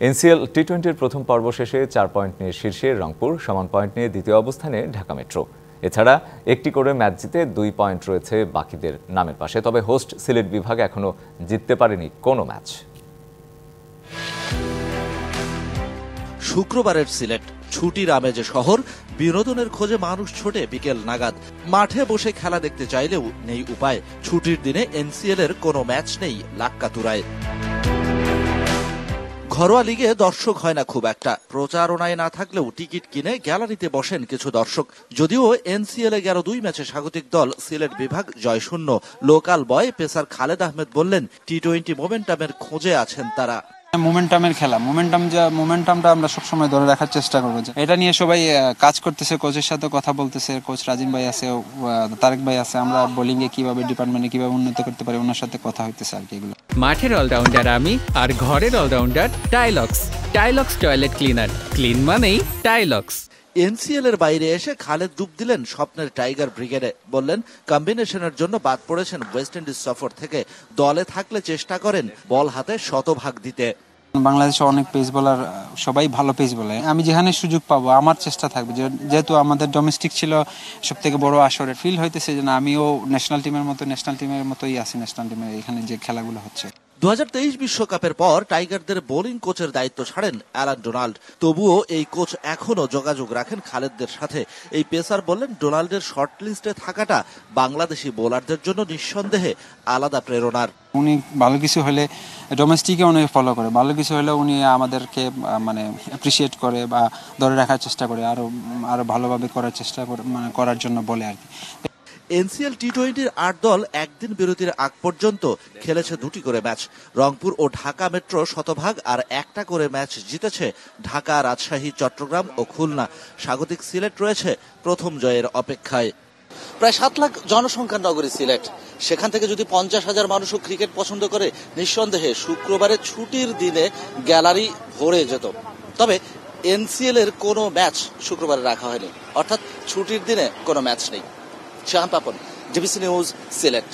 NCL টি-20-র প্রথম পর্ব শেষে 4 পয়েন্ট নিয়ে শীর্ষে রংপুর, সমান পয়েন্ট নিয়ে দ্বিতীয় অবস্থানে ঢাকা মেট্রো। এছাড়া একটি করে ম্যাচ জিতে 2 পয়েন্ট রয়েছে বাকিদের নামের পাশে। তবে হোস্ট সিলেট বিভাগ এখনো জিততে পারেনি কোনো ম্যাচ। শুক্রবারের সিলেট ছুটির আমেজে শহর, বিনোদনের খোঁজে মানুষ ছোটে বিকেল নাগাদ। মাঠে বসে খেলা দেখতে চাইলেও নেই উপায়। ছুটির দিনে এনসিএল এর কোনো ম্যাচ নেই লাক্কাতুরায়। ঘরোয়া লিগে দর্শক হয় না খুব একটা, প্রচারণায় না থাকলেও টিকিট কিনে গ্যালারিতে বসেন কিছু দর্শক। যদিও এনসিএল এ 2 ম্যাচে স্বাগতিক দল সিলেট বিভাগ জয়শূন্য। Local boy pacer Khaled Ahmed বললেন, টি-20 মোমেন্টামের খোঁজে আছেন তারা। মোমেন্টামের খেলা, মোমেন্টামটা আমরা সবসময় ধরে রাখার চেষ্টা করবো। এটা নিয়ে সবাই কাজ করতেছে, কোচের সাথে কথা বলতেছে। কোচ রাজিম ভাই আছে, তারেক ভাই আছে। আমরা বোলিং এ কিভাবে ডিপার্টমেন্টে কিভাবে উন্নত করতে পারি ওনার সাথে কথা হইতেছে আর কি। এগুলো মাঠের অলরাউন্ডার আমি, আর ঘরের allrounder Taylox. Taylox toilet cleaner, clean মানেই টাইলক্স। এনসিএল এর বাইরে এসে খালেদ ডুব দিলেন স্বপ্নের টাইগার ব্রিগেডে। বললেন, কম্বিনেশনের জন্য বাদ পড়েছেন ওয়েস্ট ইন্ডিজ সফর থেকে। দলে থাকলে চেষ্টা করেন বল হাতে শতভাগ দিতে। বাংলাদেশে অনেক পেস বোলার, সবাই ভালো পেস বোলার। আমি যেখানে সুযোগ পাবো আমার চেষ্টা থাকবে, যেহেতু আমাদের ডোমেস্টিক ছিল সব থেকে বড় আসরে, ফিল হইতেছে যে না আমিও ন্যাশনাল টিমের মতোই আছি। ন্যাশনাল টিমের এখানে যে খেলাগুলো হচ্ছে। 2023 বিশ্বকাপের পর টাইগারদের বোলিং কোচের দায়িত্ব ছাড়েন অ্যালান ডোনাল্ড। তবুও এই কোচ এখনো যোগাযোগ রাখেন খালেদদের সাথে। এই পেসার বললেন, ডোনাল্ডের শর্ট লিস্টে থাকাটা বাংলাদেশি বোলারদের জন্য নিঃসন্দেহে আলাদা প্রেরণার। উনি ভালো কিছু হলে ডোমেস্টিকে উনি ফলো করে, ভালো কিছু হলে উনি আমাদেরকে মানে অ্যাপ্রিসিয়েট করে বা ধরে রাখার চেষ্টা করে, আরো ভালোভাবে করার চেষ্টা করে, মানে করার জন্য বলে আর কি। এনসিএল টি-20-র 8 দল একদিন বিরতির আগ পর্যন্ত খেলেছে 2টি করে ম্যাচ। রংপুর ও ঢাকা মেট্রো শতভাগ আর 1টা করে ম্যাচ জিতেছে ঢাকা, রাজশাহী, চট্টগ্রাম ও খুলনা। স্বাগতিক সিলেট রয়েছে প্রথম জয়ের অপেক্ষায়। প্রায় 7 লাখ জনসংখ্যার নগরী সিলেট, সেখান থেকে যদি 50,000 মানুষও ক্রিকেট পছন্দ করে, নিঃসন্দেহে শুক্রবারের ছুটির দিনে গ্যালারি ভরে যেত। তবে এনসিএল এর কোনো ম্যাচ শুক্রবারে রাখা হয়নি, অর্থাৎ ছুটির দিনে কোনো ম্যাচ নেই। Shahan Papon, DBC news, Sylhet.